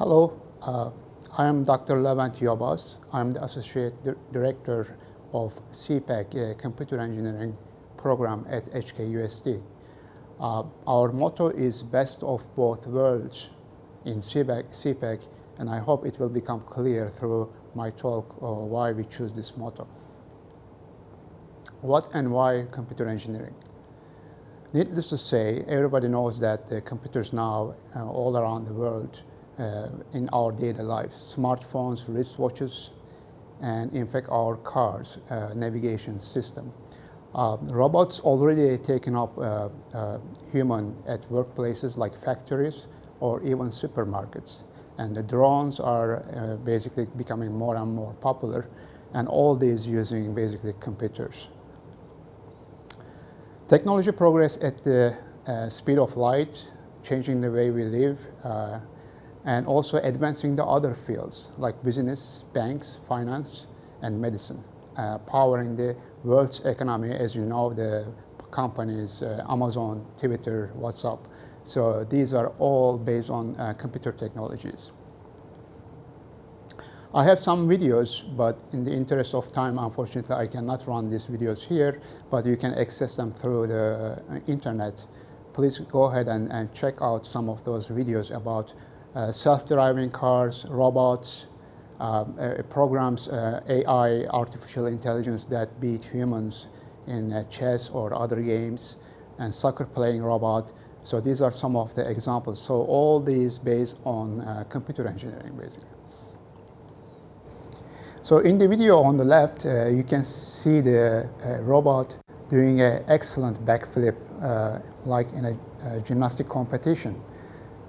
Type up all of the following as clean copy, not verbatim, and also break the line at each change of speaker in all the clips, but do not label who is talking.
Hello, I am Dr. Levent YOBAS. I am the Associate Director of Cpac, a computer engineering program at HKUST. Our motto is best of both worlds in Cpac, and I hope it will become clear through my talk why we choose this motto. What and why computer engineering? Needless to say, everybody knows that computers now all around the world in our daily lives, smartphones, wristwatches, and in fact our cars, navigation system. Robots already taken up human at workplaces like factories or even supermarkets. And the drones are basically becoming more and more popular, and all these using basically computers. Technology progress at the speed of light, changing the way we live, and also advancing the other fields like business, banks, finance, and medicine, powering the world's economy. As you know, the companies, Amazon, Twitter, WhatsApp. So these are all based on computer technologies. I have some videos, but in the interest of time, unfortunately, I cannot run these videos here, but you can access them through the internet. Please go ahead and check out some of those videos about self-driving cars, robots, programs, AI, artificial intelligence that beat humans in chess or other games, and soccer-playing robot. So these are some of the examples. So all these based on computer engineering, basically. So in the video on the left, you can see the robot doing an excellent backflip, like in a gymnastic competition.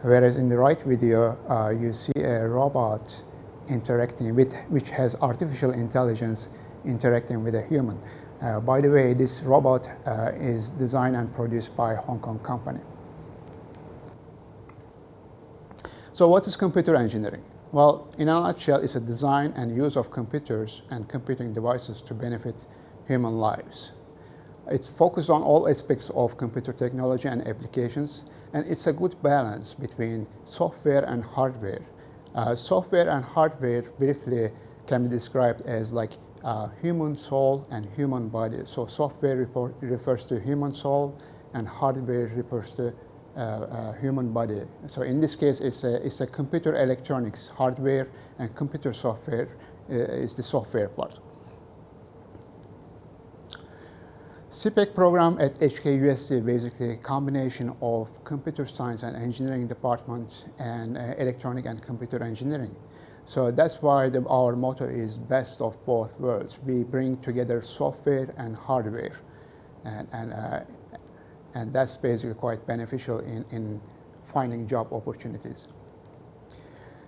Whereas in the right video, you see a robot interacting with, which has artificial intelligence interacting with a human. By the way, this robot is designed and produced by a Hong Kong company. So what is computer engineering? Well, in a nutshell, it's a design and use of computers and computing devices to benefit human lives. It's focused on all aspects of computer technology and applications, and it's a good balance between software and hardware. Software and hardware briefly can be described as like human soul and human body. So software refers to human soul, and hardware refers to human body. So in this case, it's a computer electronics hardware, and computer software is the software part. Cpac program at HKUST basically a combination of computer science and engineering department and electronic and computer engineering. So that's why our motto is best of both worlds. We bring together software and hardware, and that's basically quite beneficial in finding job opportunities.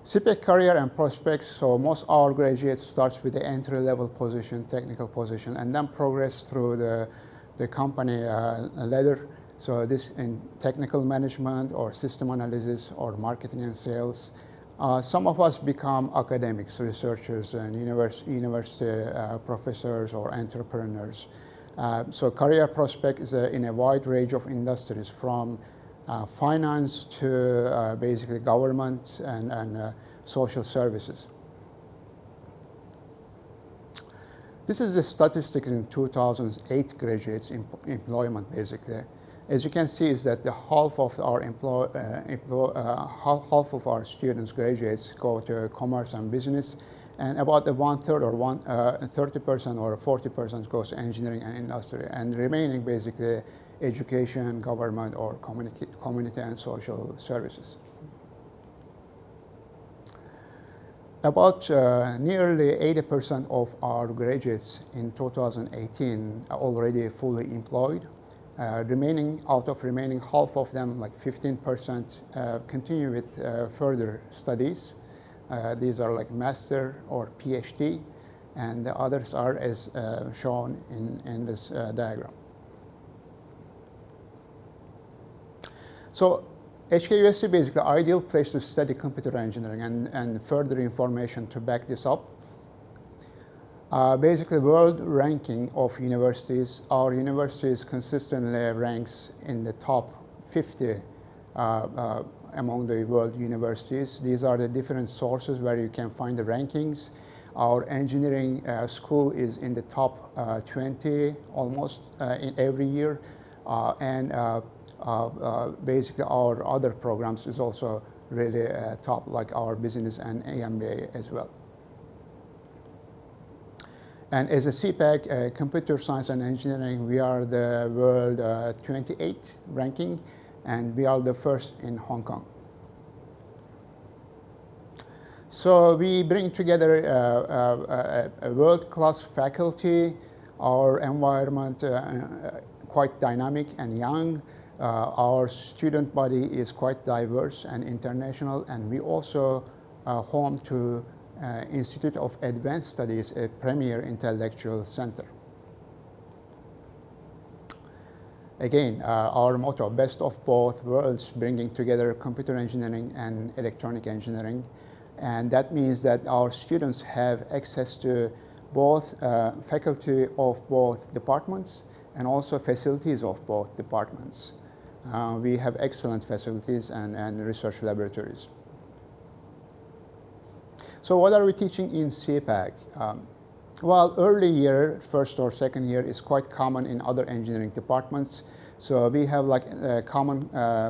Cpac career and prospects, so most our graduates starts with the entry-level position, technical position, and then progress through the company ladder. So this in technical management or system analysis or marketing and sales. Some of us become academics, researchers, and university professors or entrepreneurs. So career prospect is in a wide range of industries, from finance to basically government and social services. This is the statistics in 2008 graduates employment basically. As you can see, is that the half of our half of our students graduates go to commerce and business, and about the 1/3 or 30% or 40% goes to engineering and industry, and remaining basically education, government, or community and social services. About nearly 80% of our graduates in 2018 are already fully employed. Remaining half of them, like 15%, continue with further studies. These are like master or PhD, and the others are as shown in this diagram. So HKUST is basically the ideal place to study computer engineering, and further information to back this up. Basically, world ranking of universities, our universities consistently ranks in the top 50 among the world universities. These are the different sources where you can find the rankings. Our engineering school is in the top 20 almost in every year, and basically our other programs is also really top, like our business and MBA as well. And as a Cpac, computer science and engineering, we are the world 28 ranking, and we are the first in Hong Kong. So we bring together a world-class faculty. Our environment quite dynamic and young. Our student body is quite diverse and international, and we also home to Institute of Advanced Studies, a premier intellectual center. Again, our motto, best of both worlds, bringing together computer engineering and electronic engineering. And that means that our students have access to both faculty of both departments and also facilities of both departments. We have excellent facilities and research laboratories. So what are we teaching in Cpac? Well, early year, first or second year, is quite common in other engineering departments. So we have like common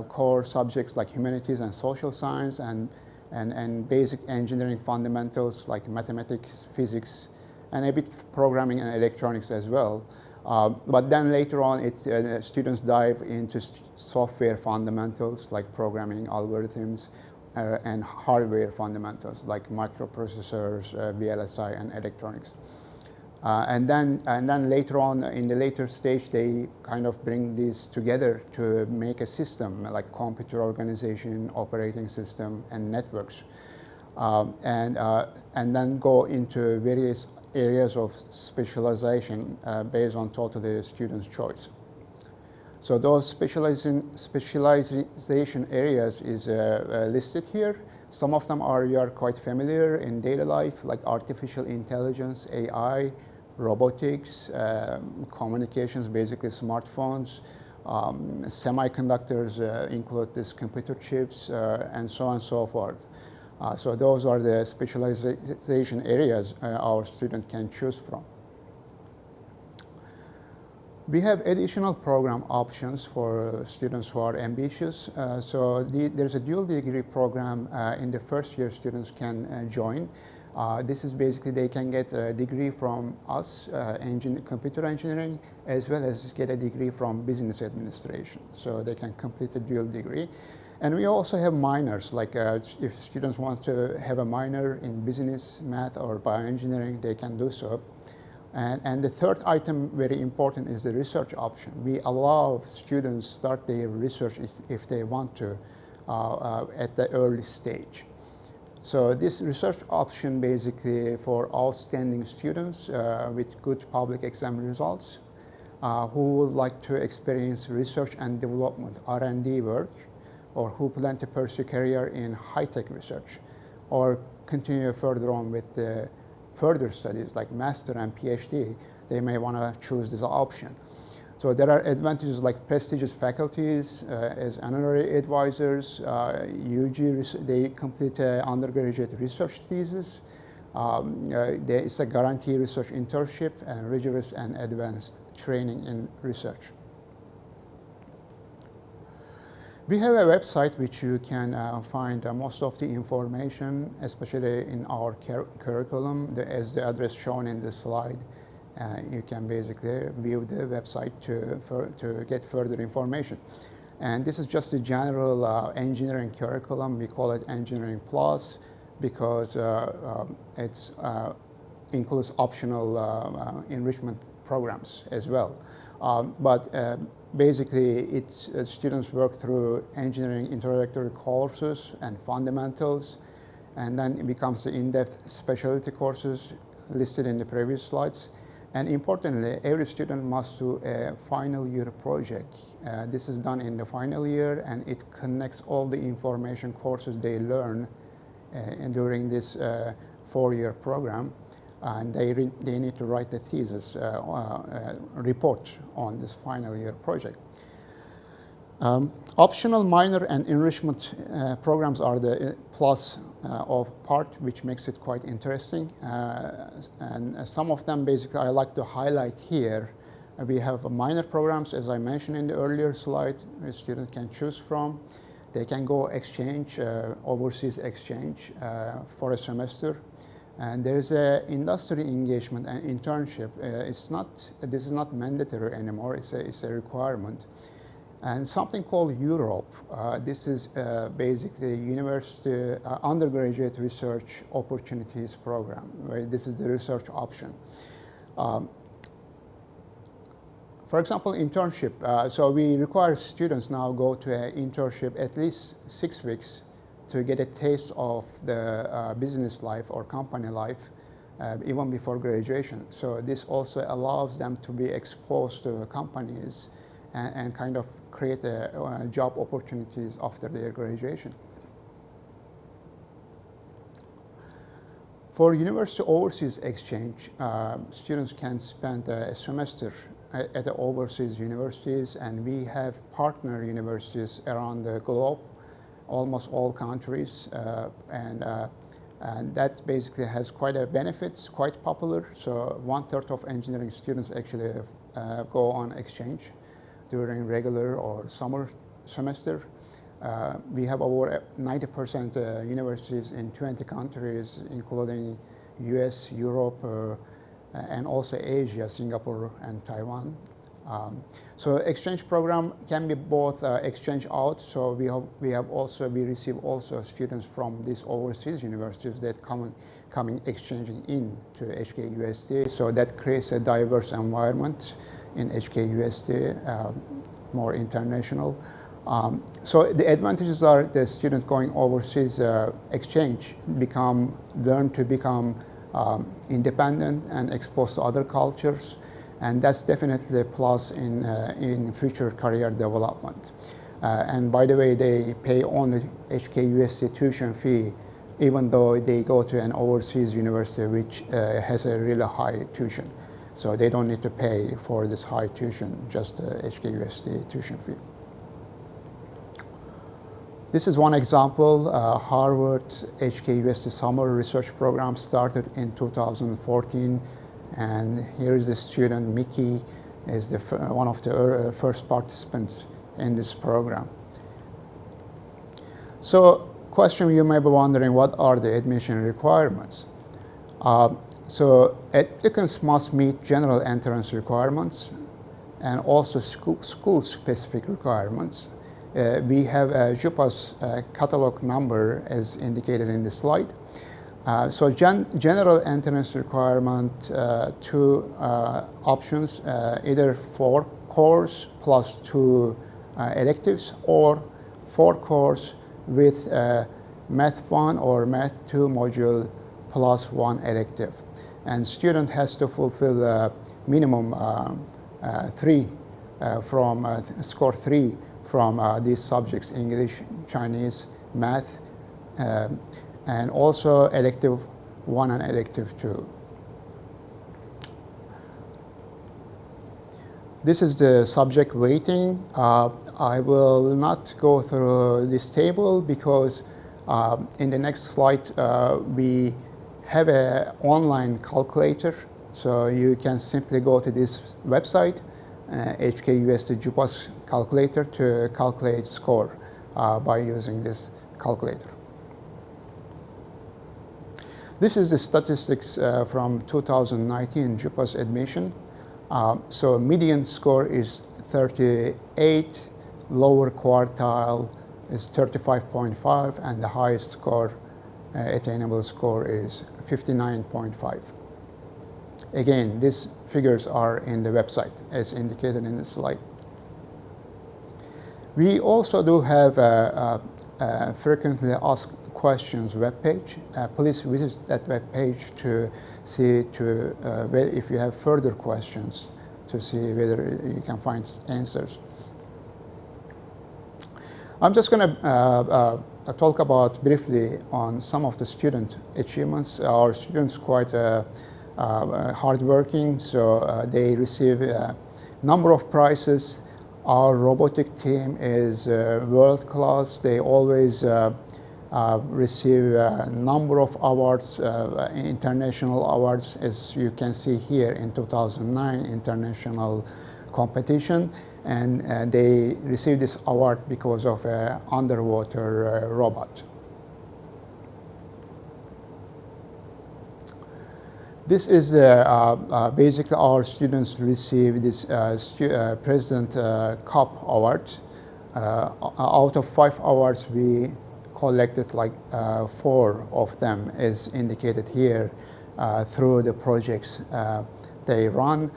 core subjects like humanities and social science and basic engineering fundamentals like mathematics, physics, and a bit programming and electronics as well. But then later on, students dive into software fundamentals like programming algorithms and hardware fundamentals like microprocessors, VLSI, and electronics. And then later on, in the later stage, they kind of bring these together to make a system like computer organization, operating system, and networks, and then go into various areas of specialization based on totally the student's choice. So those specialization areas is listed here. Some of them you are quite familiar in daily life, like artificial intelligence, AI, robotics, communications, basically smartphones, semiconductors include these computer chips, and so on and so forth. So those are the specialization areas our student can choose from. We have additional program options for students who are ambitious. There's a dual degree program in the first year students can join. This is basically they can get a degree from us, computer engineering, as well as get a degree from business administration. So they can complete a dual degree. And we also have minors, like if students want to have a minor in business, math, or bioengineering, they can do so. And the third item, very important, is the research option. We allow students start their research if they want to at the early stage. So this research option basically for outstanding students with good public exam results who would like to experience research and development, R&D work, or who plan to pursue career in high-tech research, or continue further on with the further studies like master and PhD, they may want to choose this option. So there are advantages like prestigious faculties as honorary advisors, they complete an undergraduate research thesis, there is a guaranteed research internship, and rigorous and advanced training in research. We have a website which you can find most of the information, especially in our curriculum, as the address shown in the slide. You can basically view the website to get further information. And this is just a general engineering curriculum. We call it Engineering Plus because it includes optional enrichment programs as well. Basically, students work through engineering introductory courses and fundamentals, and then it becomes the in-depth specialty courses listed in the previous slides. And importantly, every student must do a final year project. This is done in the final year, and it connects all the information courses they learn during this four-year program. And they need to write the thesis report on this final year project. Optional minor and enrichment programs are the plus of part, which makes it quite interesting. And some of them, basically, I like to highlight here. We have minor programs, as I mentioned in the earlier slide, a student can choose from. They can go exchange, overseas exchange for a semester. And there is an industry engagement and internship. This is not mandatory anymore, it's a requirement. And something called Europe. This is basically university undergraduate research opportunities program, right? This is the research option. For example, internship. So we require students now go to an internship at least 6 weeks to get a taste of the business life or company life even before graduation. So this also allows them to be exposed to companies and kind of create job opportunities after their graduation. For university overseas exchange, students can spend a semester at the overseas universities, and we have partner universities around the globe, almost all countries, and that basically has quite a benefits, quite popular. So 1/3 of engineering students actually go on exchange during regular or summer semester. We have over 90% universities in 20 countries, including US, Europe, and also Asia, Singapore and Taiwan. So exchange program can be both exchange out. So we receive also students from these overseas universities that coming exchanging in to HKUST. So that creates a diverse environment in HKUST, more international. So the advantages are the student going overseas exchange learn to become independent and exposed to other cultures, and that's definitely a plus in future career development. And by the way, they pay only HKUST tuition fee, even though they go to an overseas university which has a really high tuition. So they don't need to pay for this high tuition, just HKUST tuition fee. This is one example. Harvard HKUST Summer Research Program started in 2014. And here is the student, Mickey, is one of the first participants in this program. So, question you may be wondering, what are the admission requirements? So applicants must meet general entrance requirements and also school-specific requirements. We have a JUPAS catalog number as indicated in the slide. So general entrance requirement, two options, either 4 cores plus 2 electives, or 4 cores with Math 1 or Math 2 module plus 1 elective. And student has to fulfill minimum 3 score 3 from these subjects: English, Chinese, Math, and also elective 1 and elective 2. This is the subject weighting. I will not go through this table because in the next slide we have an online calculator. So you can simply go to this website, HKUST JUPAS calculator, to calculate score by using this calculator. This is the statistics from 2019 JUPAS admission. So median score is 38, lower quartile is 35.5, and the highest score, attainable score, is 59.5. Again, these figures are in the website as indicated in the slide. We also do have a frequently asked questions webpage. Please visit that webpage to see if you have further questions, to see whether you can find answers. I'm just going to talk about briefly on some of the student achievements. Our students quite hardworking, so they receive a number of prizes. Our robotic team is world class. They always receive a number of awards, international awards, as you can see here in 2009 international competition, and they received this award because of an underwater robot. This is basically our students receive this President Cup Award. Out of 5 awards, we collected like 4 of them, as indicated here, through the projects they run.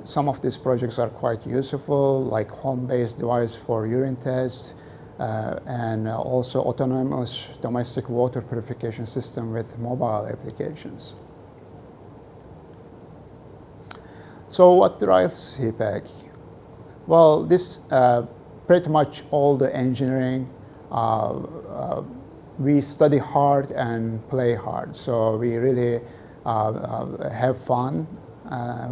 Some of these projects are quite useful, like home-based device for urine test, and also autonomous domestic water purification system with mobile applications. So what drives Cpac? Well, this pretty much all the engineering. We study hard and play hard, so we really have fun.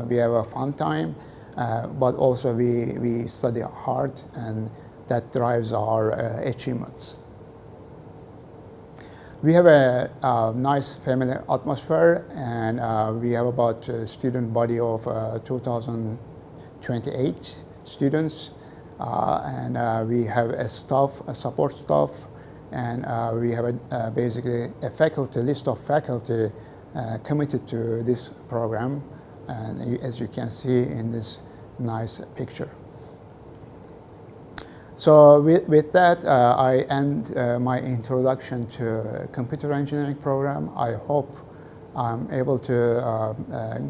We have a fun time, but also we study hard, and that drives our achievements. We have a nice family atmosphere, and we have about a student body of 2,028 students, and we have a staff, a support staff, and we have basically a faculty, list of faculty committed to this program, and as you can see in this nice picture. So with that, I end my introduction to computer engineering program. I hope I'm able to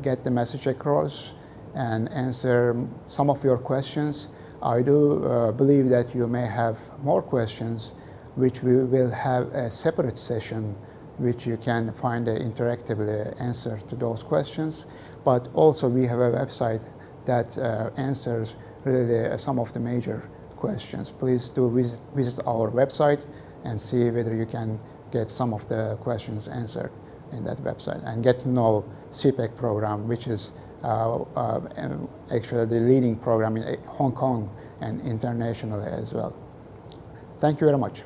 get the message across and answer some of your questions. I do believe that you may have more questions, which we will have a separate session, which you can find an interactively answer to those questions. But also we have a website that answers really some of the major questions. Please do visit our website and see whether you can get some of the questions answered in that website and get to know Cpac program, which is actually the leading program in Hong Kong and internationally as well. Thank you very much.